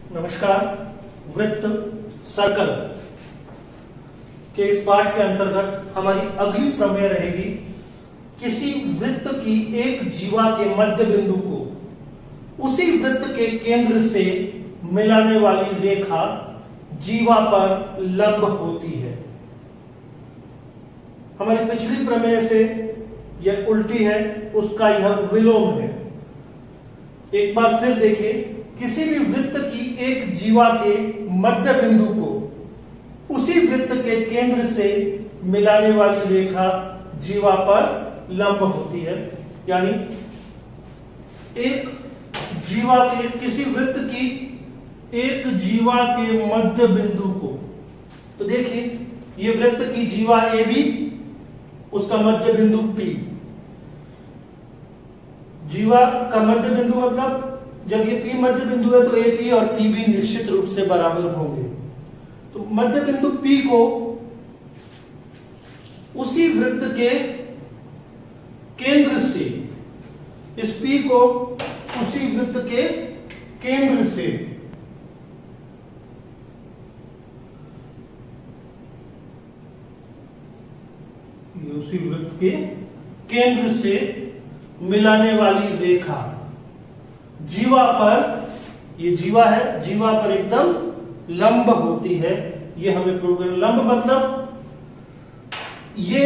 नमस्कार। वृत्त सर्कल के इस पाठ के अंतर्गत हमारी अगली प्रमेय रहेगी, किसी वृत्त की एक जीवा के मध्य बिंदु को उसी वृत्त के केंद्र से मिलाने वाली रेखा जीवा पर लंब होती है। हमारी पिछली प्रमेय से यह उल्टी है, उसका यह विलोम है। एक बार फिर देखिए, किसी भी वृत्त की एक जीवा के मध्य बिंदु को उसी वृत्त के केंद्र से मिलाने वाली रेखा जीवा पर लंब होती है। यानी एक जीवा के किसी वृत्त की एक जीवा के मध्य बिंदु को, तो देखिए ये वृत्त की जीवा ए बी, उसका मध्य बिंदु पी। जीवा का मध्य बिंदु मतलब जब ये P मध्य बिंदु है तो AP और PB निश्चित रूप से बराबर होंगे। तो मध्य बिंदु P को उसी वृत्त के केंद्र से, इस P को उसी वृत्त के केंद्र से उसी वृत्त के केंद्र से मिलाने वाली रेखा जीवा पर, ये जीवा है, जीवा पर एकदम लंब होती है। ये हमें प्रूव करना। लंब मतलब ये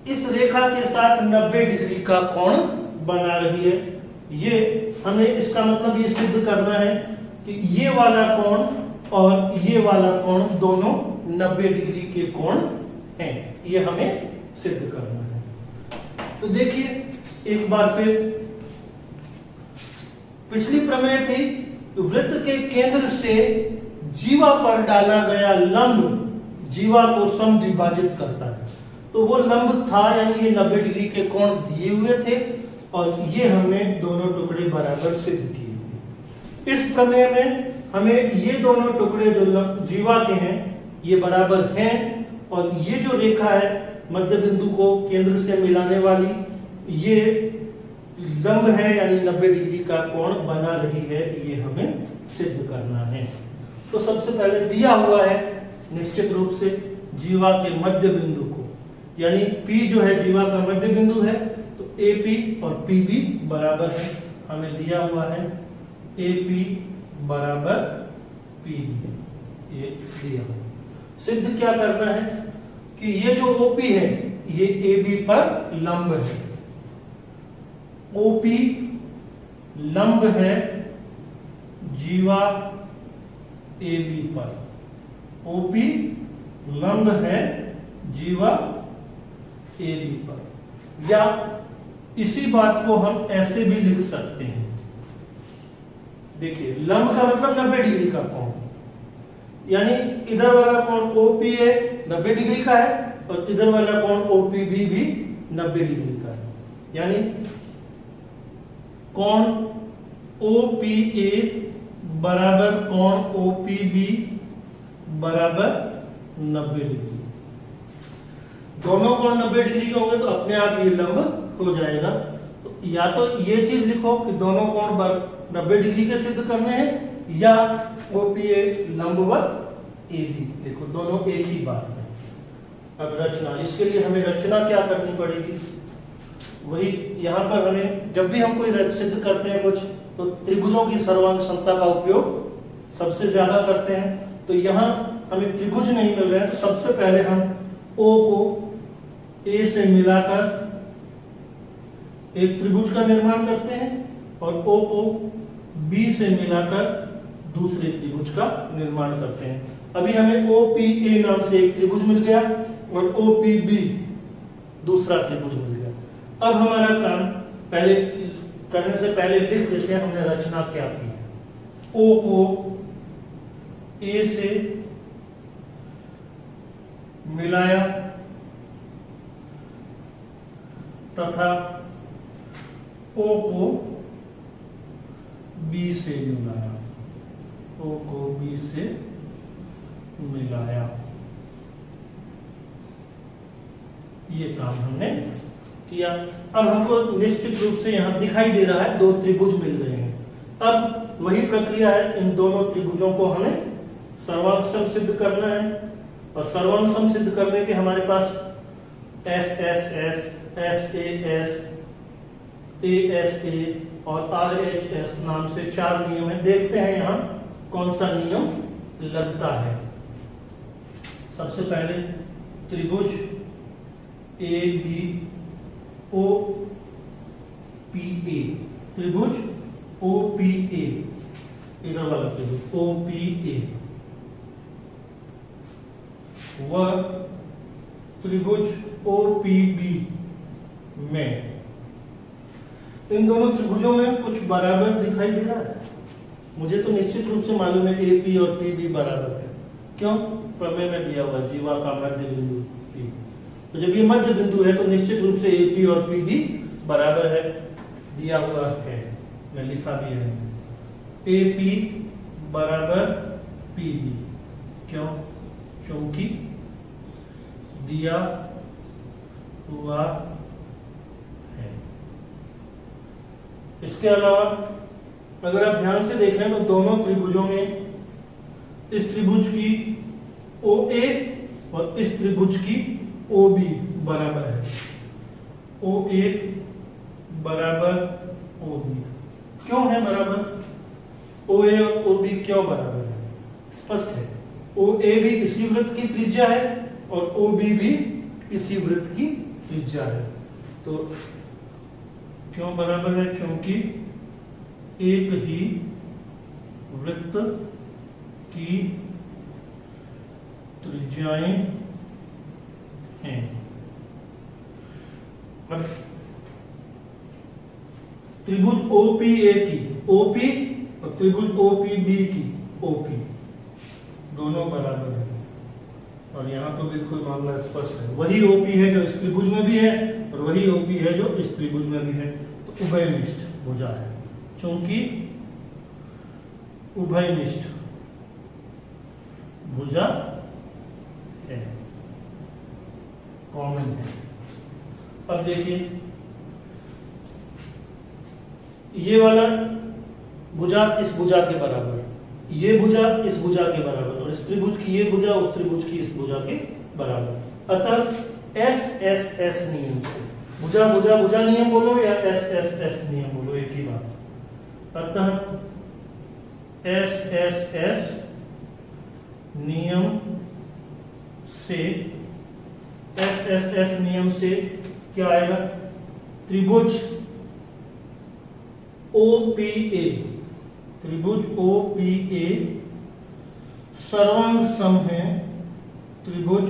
इस रेखा के साथ 90 डिग्री का कोण बना रही है। ये हमें इसका मतलब ये सिद्ध करना है कि ये वाला कोण और ये वाला कोण दोनों 90 डिग्री के कोण हैं। ये हमें सिद्ध करना है। तो देखिए एक बार फिर, पिछली प्रमेय थी वृत्त के केंद्र से जीवा पर डाला गया लंब जीवा को समद्विभाजित करता है। तो वो लंब था, यानी ये 90 डिग्री के कोण दिए हुए थे और ये हमने दोनों टुकड़े बराबर सिद्ध किए थे। इस प्रमेय में हमें ये दोनों टुकड़े जो जीवा के हैं ये बराबर हैं, और ये जो रेखा है मध्य बिंदु को केंद्र से मिलाने वाली, ये लंब है, यानी 90 डिग्री का कोण बना रही है। ये हमें सिद्ध करना है। तो सबसे पहले दिया हुआ है निश्चित रूप से जीवा के मध्य बिंदु को, यानी P जो है जीवा का मध्य बिंदु है, तो AP और PB बराबर है। हमें दिया हुआ है AP बराबर PB, ये दिया हुआ। सिद्ध क्या करना है कि ये जो OP है ये AB पर लंब है। OP लंब है जीवा AB पर, OP लंब है जीवा AB पर। या इसी बात को हम ऐसे भी लिख सकते हैं। देखिए लंब का मतलब 90 डिग्री का कोण, यानी इधर वाला कोण OP है 90 डिग्री का है, और इधर वाला कोण OPB भी 90 डिग्री का है। यानी कोण OPA बराबर कोण OPB बराबर 90 डिग्री। दोनों कोण 90 डिग्री के होंगे तो अपने आप ये लंब हो जाएगा। तो या तो ये चीज लिखो कि दोनों कोण 90 डिग्री के सिद्ध करने हैं, या OPA लंबवत AB लिखो, दोनों एक ही बात है। अब रचना, इसके लिए हमें रचना क्या करनी पड़ेगी, वही यहाँ पर हमें जब भी हम कोई सिद्ध करते हैं कुछ, तो त्रिभुजों की सर्वांग समता का उपयोग सबसे ज्यादा करते हैं। तो यहाँ हमें त्रिभुज नहीं मिल रहे हैं, तो सबसे पहले हम O को A से मिलाकर एक त्रिभुज का निर्माण करते हैं, और O को B से मिलाकर दूसरे त्रिभुज का निर्माण करते हैं। अभी हमें OPA नाम से एक त्रिभुज मिल गया और OPB दूसरा त्रिभुज मिल गया। अब हमारा काम पहले करने से पहले लिख देते हैं हमने रचना क्या की है। O को A से मिलाया तथा O को B से मिलाया, O को B से मिलाया। ये काम हमने किया। अब हमको निश्चित रूप से यहां दिखाई दे रहा है दो त्रिभुज मिल रहे हैं। अब वही प्रक्रिया है, इन दोनों त्रिभुजों को हमें सर्वांग सम सिद्ध करना है, और सर्वांग सम सिद्ध करने के हमारे पास S S S, S A S, A S A और आर एच एस नाम से 4 नियम है। देखते हैं यहां कौन सा नियम लगता है। सबसे पहले त्रिभुज A B O P A, त्रिभुज ओ पी ए, इधर वाला त्रिभुज ओ पी ए, वह त्रिभुज ओ पी बी में, इन दोनों त्रिभुजों में कुछ बराबर दिखाई दे रहा है। मुझे तो निश्चित रूप से मालूम है ए पी और पी बी बराबर है। क्यों? प्रमेय में दिया हुआ जीवा का मध्य बिंदु पी। तो जब ये मध्य बिंदु है तो निश्चित रूप से ए पी और पी बी बराबर है, दिया हुआ है, मैं लिखा भी है ए पी बराबर पी बी। क्यों? क्योंकि दिया हुआ है। इसके अलावा अगर आप ध्यान से देखें तो दोनों त्रिभुजों में इस त्रिभुज की ओ ए और इस त्रिभुज की ओ बी बराबर है। ओ ए बराबर ओ बी क्यों है बराबर? ओ ए और ओ बी क्यों बराबर है? स्पष्ट है, ओ ए भी इसी वृत्त की त्रिज्या है और ओ बी भी इसी वृत्त की त्रिज्या है। तो क्यों बराबर है? क्योंकि एक ही वृत्त की त्रिज्याएं हैं। त्रिभुज ओपीए की ओपी और त्रिभुज ओपीबी की ओपी दोनों बराबर है, और यहां तो बिल्कुल मामला स्पष्ट है। वही ओपी है जो इस त्रिभुज में भी है और वही ओपी है जो इस त्रिभुज में भी है, तो उभयनिष्ठ भुजा है। क्योंकि उभयनिष्ठ भुजा है, कॉमन है। अब देखिए ये वाला भुजा इस भुजा के बराबर, ये भुजा इस भुजा के बराबर, और इस त्रिभुज की ये भुजा उस त्रिभुज की इस भुजा के बराबर। अतः एस एस एस नियम से, भुजा भुजा भुजा नियम बोलो या एस एस एस नियम बोलो, एक ही बात। अतः एस एस एस नियम से, एस एस एस नियम से क्या आएगा? त्रिभुज OPA, त्रिभुज OPA सर्वांग सम है त्रिभुज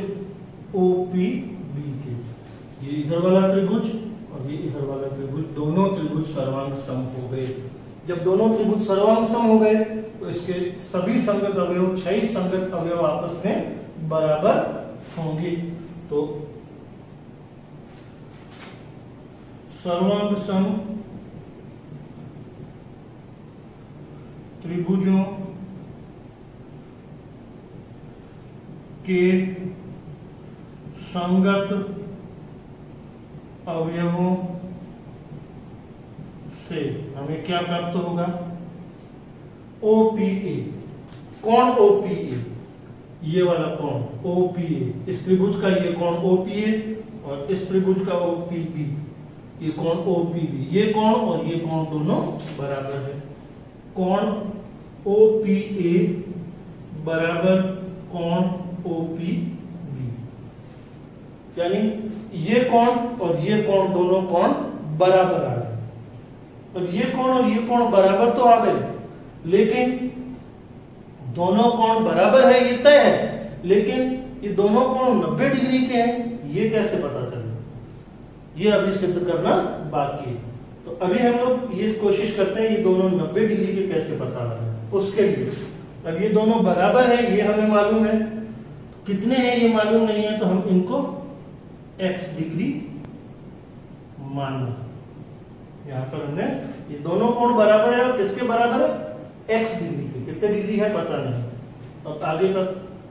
OPB के। ये इधर वाला त्रिभुज और ये इधर वाला त्रिभुज, दोनों त्रिभुज सर्वांग सम हो गए। जब दोनों त्रिभुज सर्वांग सम हो गए तो इसके सभी संगत अवयव, 6 संगत अवयव आपस में बराबर होंगे। तो सर्वांग सम त्रिभुजों के संगत अवयवों से हमें क्या प्राप्त होगा? OPA, कोण OPA, ये वाला कोण OPA, इस त्रिभुज का ये कोण OPA और इस त्रिभुज का OPB, ये कोण OPB, ये कोण और ये कोण दोनों बराबर है। कोण OPA बराबर कोण OPB, यानी ये कोण और ये कोण दोनों कोण बराबर आ गए। अब ये कोण और ये कोण बराबर तो आ गए, लेकिन दोनों कोण बराबर है ये तय है, लेकिन ये दोनों कोण 90 डिग्री के हैं, ये कैसे पता चले? ये अभी सिद्ध करना बाकी है। तो अभी हम लोग ये कोशिश करते हैं ये दोनों 90 डिग्री के कैसे पता लगा। उसके लिए अब ये दोनों बराबर है ये हमें मालूम है, कितने हैं ये मालूम नहीं है, तो हम इनको x डिग्री मानना। यहां पर हमने ये दोनों कोण बराबर है और किसके बराबर है? x डिग्री के। कितने डिग्री है पता नहीं। अब आगे का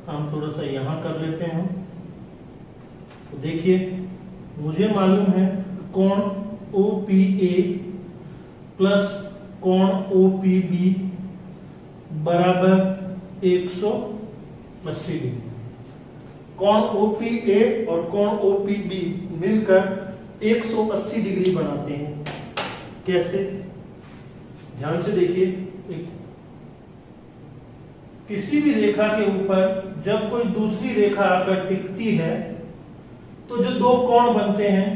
काम थोड़ा सा यहां कर लेते हैं। तो देखिए मुझे मालूम है कोण OPA प्लस कोण OPB बराबर 180 डिग्री। कोण OPA और कोण OPB मिलकर 180 डिग्री बनाते हैं। कैसे? ध्यान से देखिए, किसी भी रेखा के ऊपर जब कोई दूसरी रेखा आकर टिकती है तो जो दो कोण बनते हैं,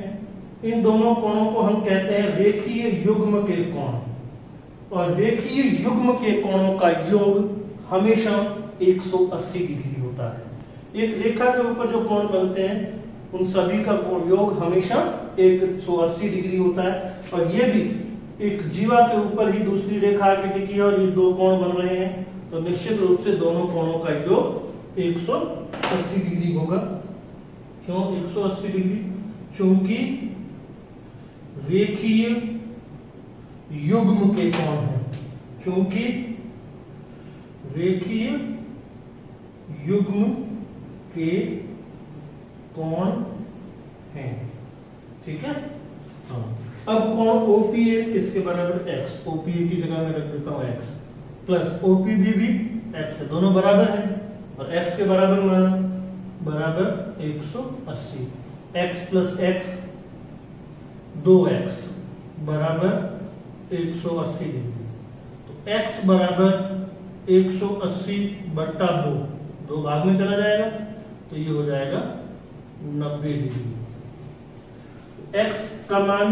इन दोनों कोणों को हम कहते हैं रेखीय युग्म के कोण, और रेखीय युग्म के कोणों का योग हमेशा 180 डिग्री होता है। एक रेखा के ऊपर जो कोण बनते हैं उन सभी का योग हमेशा 180 डिग्री होता है। और ये भी एक जीवा के ऊपर ही दूसरी रेखा आके टिकी है और ये दो कोण बन रहे हैं, तो निश्चित रूप से दोनों कोणों का योग 180 डिग्री होगा। क्यों 180 डिग्री? चूंकि रेखीय युग्म के कोण हैं, क्योंकि रेखीय युग्म के कोण हैं। ठीक है। हाँ, अब कोण OPA किसके बराबर? x। OPA की जगह मैं रख देता हूं x, प्लस OPB भी x है, दोनों बराबर हैं और x के बराबर माना बराबर 180। x प्लस x 2x बराबर 180 डिग्री। तो x बराबर 180 बट्टा 2, 2 भाग में चला जाएगा तो ये हो जाएगा 90 डिग्री। x का मान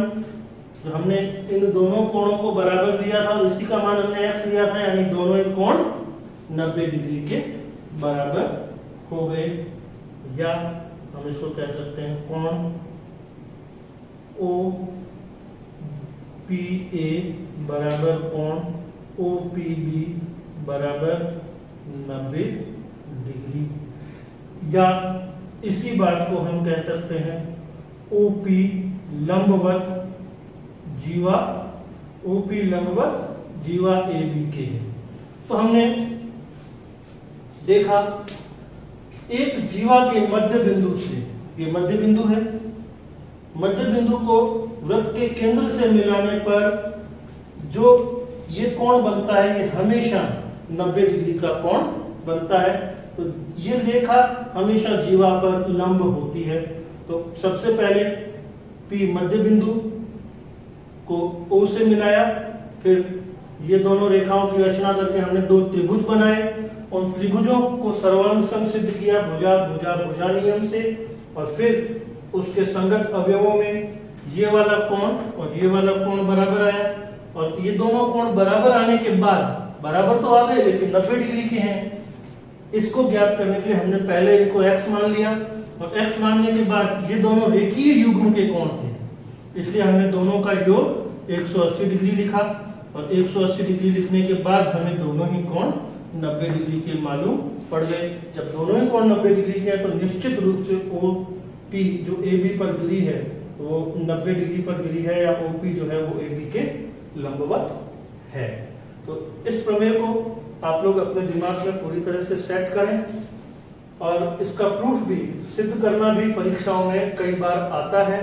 जो हमने इन दोनों कोणों को बराबर लिया था, उसी का मान हमने x लिया था, यानी दोनों ही कोण 90 डिग्री के बराबर हो गए। या हम इसको कह सकते हैं कोण OPA बराबर कोण OPB बराबर 90 डिग्री। या इसी बात को हम कह सकते हैं OP लंबवत जीवा, OP लंबवत जीवा AB के। तो हमने देखा एक जीवा के मध्य बिंदु से, ये मध्य बिंदु है, मध्य बिंदु को वृत्त के केंद्र से मिलाने पर जो ये कोण बनता है, ये हमेशा 90 डिग्री का कोण बनता है। तो ये रेखा हमेशा जीवा पर लंब होती है। तो सबसे पहले P मध्य बिंदु को O से मिलाया, फिर ये दोनों रेखाओं की रचना करके हमने दो त्रिभुज बनाए। उन त्रिभुजों को सर्वानुसंग सिद्ध किया भुजा भुजा भुजा नियम से, और फिर उसके संगत अवयवों में ये वाला कोण और ये वाला कोण बराबर आया। और ये दोनों कोण बराबर आने के बाद, बराबर तो आ गए लेकिन 90 डिग्री के हैं, इसको ज्ञात करने के लिए हमने पहले इनको x मान लिया, और x मानने के बाद ये दोनों रेखीय युग्म के कोण थे, इसलिए हमने दोनों का योग 180 डिग्री लिखा। और 180 डिग्री लिखने के बाद हमें दोनों ही कोण 90 डिग्री के मालूम पड़ गए। जब दोनों ही कोण 90 डिग्री के हैं तो निश्चित रूप से OP जो AB पर गिरी है वो 90 डिग्री पर गिरी है, या OP जो है वो AB के लंबवत है। तो इस प्रमेय को आप लोग अपने दिमाग में पूरी तरह से सेट करें, और इसका प्रूफ भी सिद्ध करना भी परीक्षाओं में कई बार आता है।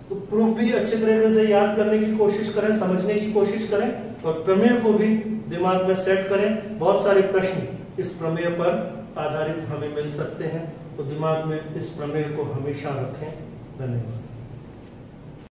तो प्रूफ भी अच्छे तरीके से याद करने की कोशिश करें, समझने की कोशिश करें, और प्रमेय को भी दिमाग में सेट करें। बहुत सारे प्रश्न इस प्रमेय पर आधारित हमें मिल सकते हैं, तो दिमाग में इस प्रमेय को हमेशा रखें। धन्यवाद।